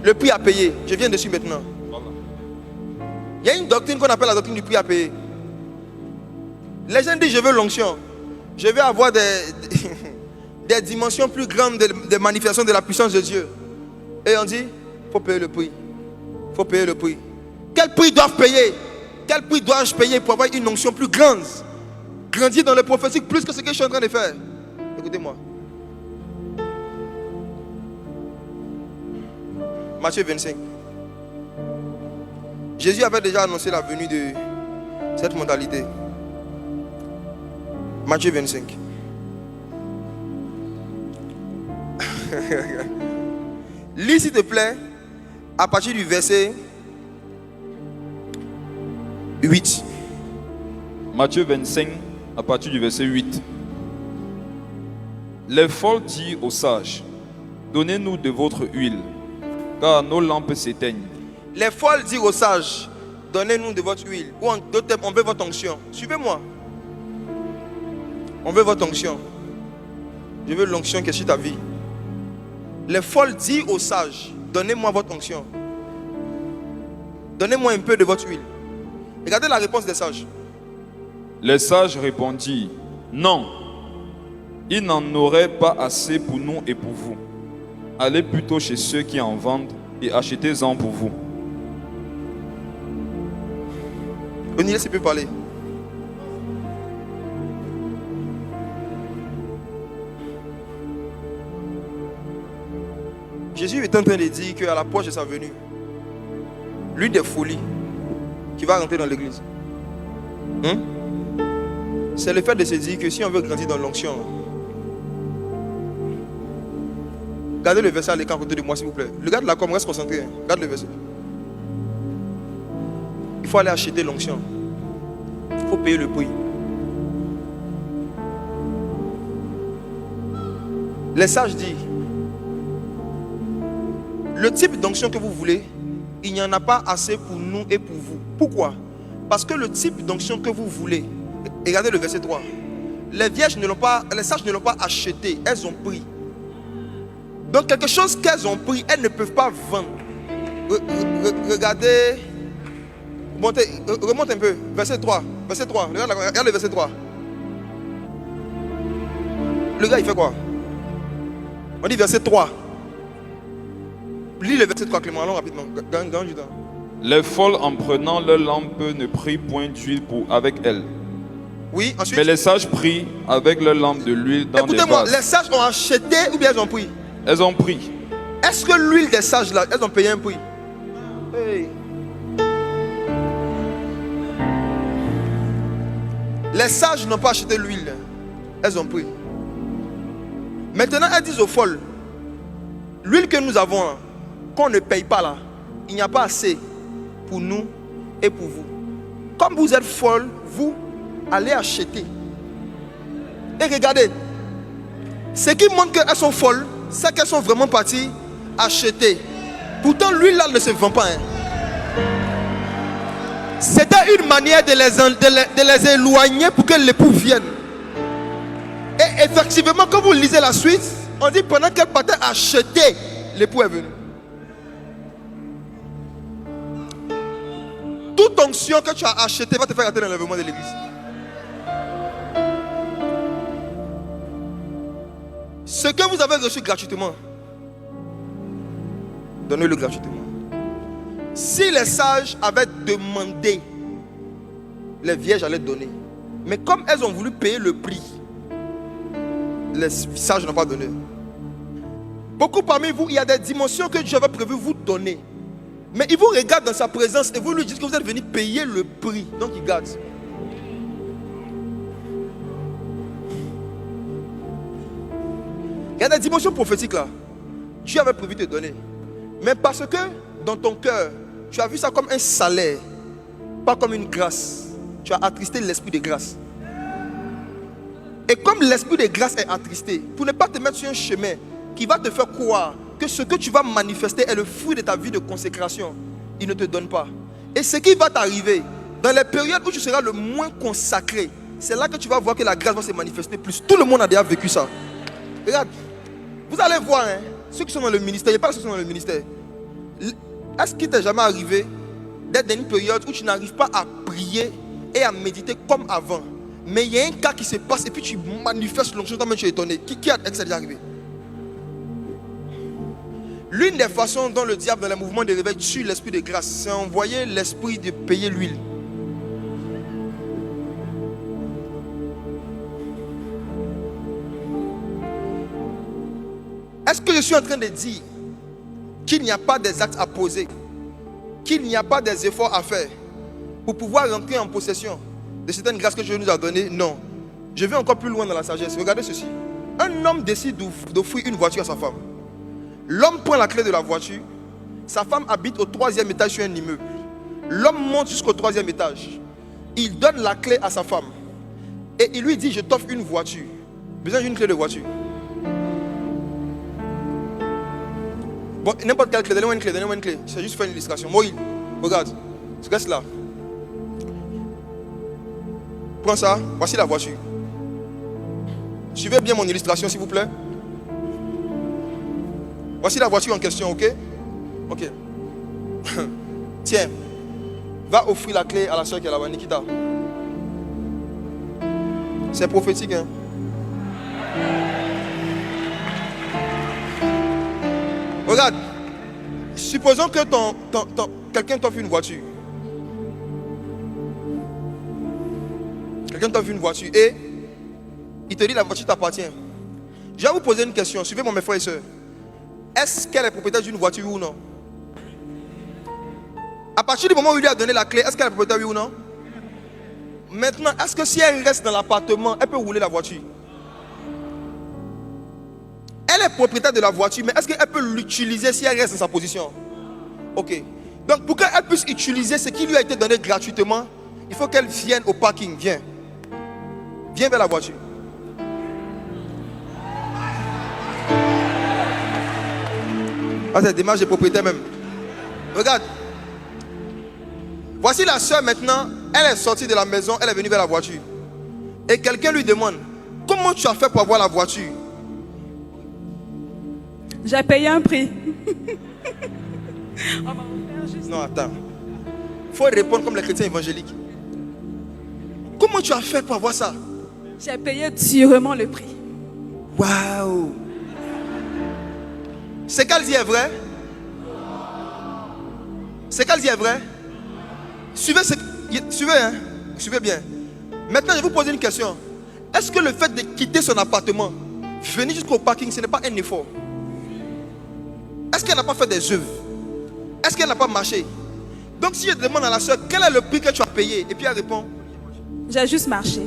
Le prix à payer. Je viens dessus maintenant. Voilà. Il y a une doctrine qu'on appelle la doctrine du prix à payer. Les gens disent je veux l'onction. Je veux avoir des dimensions plus grandes de manifestations de la puissance de Dieu. Et on dit, il faut payer le prix. Il faut payer le prix. Quel prix doivent payer? Quel prix dois-je payer pour avoir une onction plus grande? Grandir dans le prophétique plus que ce que je suis en train de faire. Écoutez-moi. Matthieu 25. Jésus avait déjà annoncé la venue de cette modalité. Matthieu 25. Lis s'il te plaît à partir du verset 8. Matthieu 25, à partir du verset 8. Les folles disent aux sages, donnez-nous de votre huile, car nos lampes s'éteignent. Les folles disent aux sages, donnez-nous de votre huile. Ou en d'autres termes, on veut votre onction. Suivez-moi. On veut votre onction. Je veux l'onction qui est sur ta vie. Les folles disent aux sages, donnez-moi votre onction. Donnez-moi un peu de votre huile. Regardez la réponse des sages. Les sages répondirent, non, il n'en aurait pas assez pour nous et pour vous. Allez plutôt chez ceux qui en vendent et achetez-en pour vous. On y laisse plus parler. Jésus est en train de dire qu'à l'approche de sa venue, l'une des folies qui va rentrer dans l'église, c'est le fait de se dire que si on veut grandir dans l'onction, regardez le verset à l'écran à côté de moi s'il vous plaît. Le gars de la com reste concentré. Regarde le verset. Il faut aller acheter l'onction. Il faut payer le prix. Les sages disent, le type d'onction que vous voulez, il n'y en a pas assez pour nous et pour vous. Pourquoi? Parce que le type d'onction que vous voulez, regardez le verset 3. Les vierges ne l'ont pas, les sages ne l'ont pas acheté, elles ont pris. Donc quelque chose qu'elles ont pris, elles ne peuvent pas vendre. Regardez, remonte un peu, verset 3. Verset 3, regarde le verset 3. Le gars il fait quoi? On dit verset 3. Lis le verset 3, Clément, allons rapidement. Les folles, en prenant leur lampe, ne prirent point d'huile avec elles. Oui, ensuite. Mais les sages prirent avec leur lampe de l'huile dans des vases. Écoutez-moi, les sages ont acheté ou bien elles ont pris? Elles ont pris. Est-ce que l'huile des sages là, elles ont payé un prix? Hey. Les sages n'ont pas acheté l'huile. Elles ont pris. Maintenant, elles disent aux folles, l'huile que nous avons là, qu'on ne paye pas là, il n'y a pas assez pour nous et pour vous. Comme vous êtes folles, vous allez acheter. Et regardez, ce qui montre qu'elles sont folles, c'est qu'elles sont vraiment parties acheter. Pourtant, l'huile là ne se vend pas. C'était une manière de les éloigner pour que l'époux vienne. Et effectivement, quand vous lisez la suite, on dit pendant qu'elle partait acheter, l'époux est venu. Toute onction que tu as achetée va te faire rater l'enlèvement de l'église. Ce que vous avez reçu gratuitement, donnez-le gratuitement. Si les sages avaient demandé, les vierges allaient donner. Mais comme elles ont voulu payer le prix, les sages n'ont pas donné. Beaucoup parmi vous, il y a des dimensions que Dieu avait prévu vous donner. Mais il vous regarde dans sa présence et vous lui dites que vous êtes venu payer le prix. Donc il garde. Il y a des dimensions prophétiques là. Dieu avait prévu te donner. Mais parce que dans ton cœur, tu as vu ça comme un salaire, pas comme une grâce. Tu as attristé l'esprit de grâce. Et comme l'esprit de grâce est attristé, pour ne pas te mettre sur un chemin qui va te faire croire que ce que tu vas manifester est le fruit de ta vie de consécration, il ne te donne pas. Et ce qui va t'arriver, dans les périodes où tu seras le moins consacré, c'est là que tu vas voir que la grâce va se manifester plus. Tout le monde a déjà vécu ça. Regarde, vous allez voir, ceux qui sont dans le ministère, il n'y a pas ceux qui sont dans le ministère. Est-ce qu'il t'est jamais arrivé d'être dans une période où tu n'arrives pas à prier et à méditer comme avant, mais il y a un cas qui se passe et puis tu manifestes l'onction, toi-même tu es étonné. Qui a que ça déjà arrivé? L'une des façons dont le diable dans les mouvements de réveil tue l'esprit de grâce, c'est envoyer l'esprit de payer l'huile. Est-ce que je suis en train de dire qu'il n'y a pas des actes à poser, qu'il n'y a pas des efforts à faire pour pouvoir rentrer en possession de certaines grâces que Dieu nous a données? Non. Je vais encore plus loin dans la sagesse. Regardez ceci. Un homme décide d'offrir une voiture à sa femme. L'homme prend la clé de la voiture. Sa femme habite au 3e étage sur un immeuble. L'homme monte jusqu'au 3e étage. Il donne la clé à sa femme. Et il lui dit, je t'offre une voiture. Besoin d'une clé de voiture. Bon, n'importe quelle clé, donnez-moi une clé. C'est juste faire une illustration. Moi, regarde, reste là. Prends ça, voici la voiture. Suivez bien mon illustration, s'il vous plaît. Voici la voiture en question, ok? Ok. Tiens, va offrir la clé à la soeur qui est là-bas, Nikita. C'est prophétique, hein? Regarde, supposons que quelqu'un t'offre une voiture. Quelqu'un t'offre une voiture et il te dit la voiture t'appartient. Je vais vous poser une question, suivez-moi mes frères et sœurs. Est-ce qu'elle est propriétaire d'une voiture, oui ou non? À partir du moment où il lui a donné la clé, est-ce qu'elle est propriétaire, oui ou non? Maintenant, est-ce que si elle reste dans l'appartement, elle peut rouler la voiture? Elle est propriétaire de la voiture, mais est-ce qu'elle peut l'utiliser si elle reste dans sa position? Ok. Donc pour qu'elle puisse utiliser ce qui lui a été donné gratuitement, il faut qu'elle vienne au parking. Viens. Viens vers la voiture. Ah, c'est des démarches de propriétaire même. Regarde. Voici la soeur maintenant. Elle est sortie de la maison, elle est venue vers la voiture. Et quelqu'un lui demande, comment tu as fait pour avoir la voiture? J'ai payé un prix. Non, attends. Il faut répondre comme les chrétiens évangéliques. Comment tu as fait pour avoir ça? J'ai payé durement le prix. Waouh! Ce qu'elle dit est vrai? Ce qu'elle dit est vrai? Suivez, hein? Suivez bien. Maintenant, je vais vous poser une question. Est-ce que le fait de quitter son appartement, venir jusqu'au parking, ce n'est pas un effort? Est-ce qu'elle n'a pas fait des œuvres? Est-ce qu'elle n'a pas marché? Donc si je demande à la soeur, quel est le prix que tu as payé? Et puis elle répond, j'ai juste marché.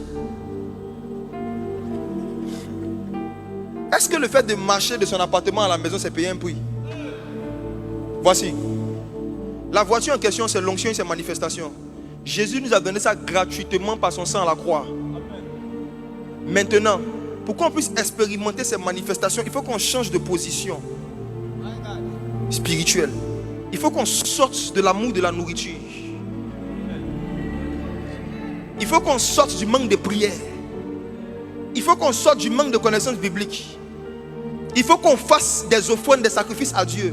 est-ce que le fait de marcher de son appartement à la maison, c'est payer un prix? Voici. La voiture en question, c'est l'onction et ses manifestations. Jésus nous a donné ça gratuitement par son sang à la croix. Maintenant, pour qu'on puisse expérimenter ces manifestations, il faut qu'on change de position spirituelle. Il faut qu'on sorte de l'amour de la nourriture. Il faut qu'on sorte du manque de prière. Il faut qu'on sorte du manque de connaissances bibliques. Il faut qu'on fasse des offrandes, des sacrifices à Dieu.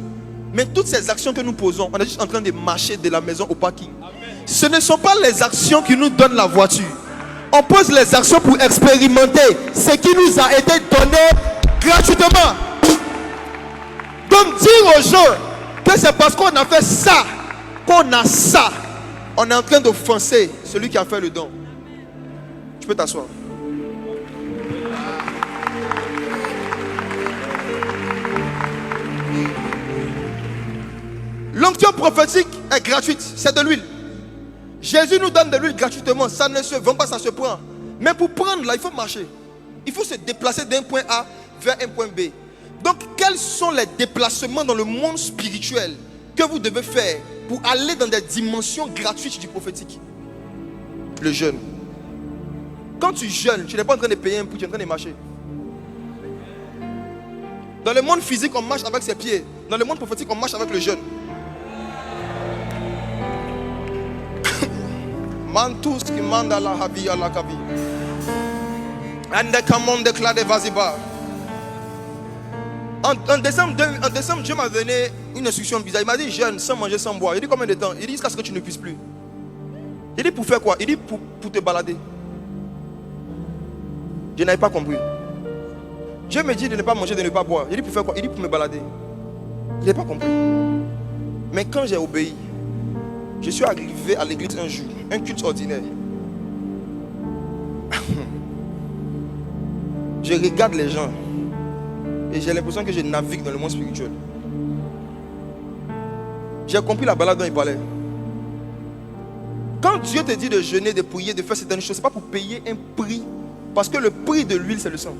Mais toutes ces actions que nous posons, on est juste en train de marcher de la maison au parking. Ce ne sont pas les actions qui nous donnent la voiture. On pose les actions pour expérimenter ce qui nous a été donné gratuitement. Donc dire aux gens que c'est parce qu'on a fait ça, qu'on a ça, on est en train d'offenser celui qui a fait le don. Tu peux t'asseoir. L'onction prophétique est gratuite, c'est de l'huile. Jésus nous donne de l'huile gratuitement, ça ne se vend pas, ça se prend. Mais pour prendre là, il faut marcher. Il faut se déplacer d'un point A vers un point B. Donc, quels sont les déplacements dans le monde spirituel que vous devez faire pour aller dans des dimensions gratuites du prophétique? Le jeûne. Quand tu jeûnes, tu n'es pas en train de payer un prix, tu es en train de marcher. Dans le monde physique, on marche avec ses pieds. Dans le monde prophétique, on marche avec le jeûne. Mantus qui mande à la havi à la kavi. And the command de clade vaziba. En décembre, Dieu m'a donné une instruction bizarre. Il m'a dit jeûne, sans manger, sans boire. Il dit combien de temps? Il dit jusqu'à ce que tu ne puisses plus. Il dit pour faire quoi? Il dit pour te balader. Je n'avais pas compris. Dieu me dit de ne pas manger, de ne pas boire. Il dit pour faire quoi? Il dit pour me balader. Je n'ai pas compris. Mais quand j'ai obéi, je suis arrivé à l'église un jour, un culte ordinaire. Je regarde les gens et j'ai l'impression que je navigue dans le monde spirituel. J'ai compris la balade dont il parlait. Quand Dieu te dit de jeûner, de prier, de faire certaines choses, ce n'est pas pour payer un prix. Parce que le prix de l'huile, c'est le sang.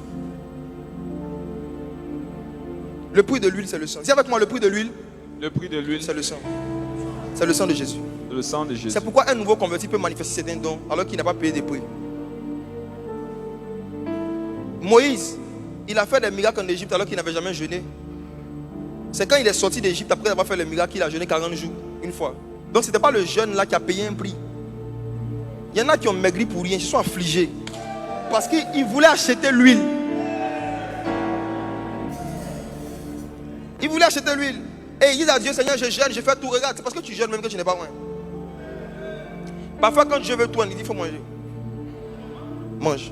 Le prix de l'huile, c'est le sang. Dis avec moi, le prix de l'huile. Le prix de l'huile, C'est le sang. C'est le sang de Jésus. le sang de Jésus. C'est pourquoi un nouveau converti peut manifester certains dons alors qu'il n'a pas payé des prix. Moïse, il a fait des miracles en Égypte alors qu'il n'avait jamais jeûné. C'est quand il est sorti d'Égypte après avoir fait le miracle qu'il a jeûné 40 jours, une fois. Donc ce n'était pas le jeûne là qui a payé un prix. Il y en a qui ont maigri pour rien, ils se sont affligés. Parce qu'ils voulaient acheter l'huile. Ils voulaient acheter l'huile. Et ils disent à Dieu, Seigneur, je jeûne, je fais tout. Regarde, c'est parce que tu jeûnes même que tu n'es pas loin. Parfois quand Dieu veut tout, il dit, il faut manger. Mange.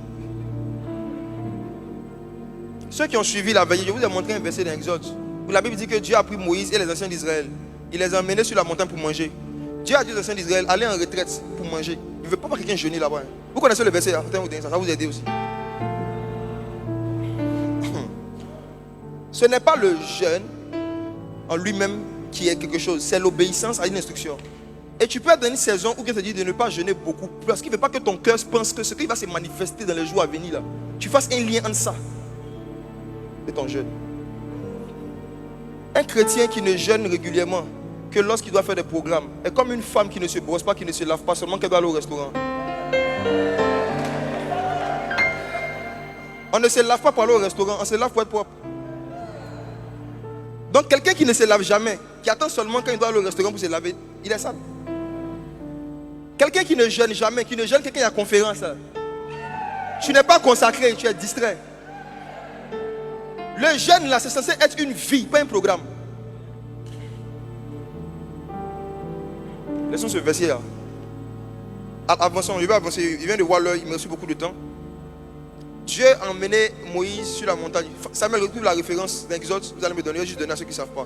Ceux qui ont suivi la veillée, je vous ai montré un verset dans Exode où la Bible dit que Dieu a pris Moïse et les anciens d'Israël. Il les a emmenés sur la montagne pour manger. Dieu a dit aux anciens d'Israël, allez en retraite pour manger. Il ne veut pas voir quelqu'un jeûner là-bas. Vous connaissez le verset, ça va vous aider aussi. Ce n'est pas le jeûne en lui-même qui est quelque chose, c'est l'obéissance à une instruction. Et tu peux être dans une saison où Dieu te dit de ne pas jeûner beaucoup, parce qu'il ne veut pas que ton cœur pense que ce qui va se manifester dans les jours à venir, là, tu fasses un lien entre ça et ton jeûne. Un chrétien qui ne jeûne régulièrement que lorsqu'il doit faire des programmes est comme une femme qui ne se brosse pas, qui ne se lave pas, seulement qu'elle doit aller au restaurant. On ne se lave pas pour aller au restaurant, on se lave pour être propre. Donc quelqu'un qui ne se lave jamais, qui attend seulement quand il doit aller au restaurant pour se laver, il est sale. Quelqu'un qui ne jeûne jamais, qui ne jeûne que quand il y a conférence, là, tu n'es pas consacré, tu es distrait. Le jeûne là, c'est censé être une vie, pas un programme. Laissons ce verset là. Avançons, je vais avancer. Il vient de voir l'heure, il me reçu beaucoup de temps. Dieu a emmené Moïse sur la montagne. Samuel retrouve la référence d'Exode. Vous allez me donner, juste donner à ceux qui ne savent pas.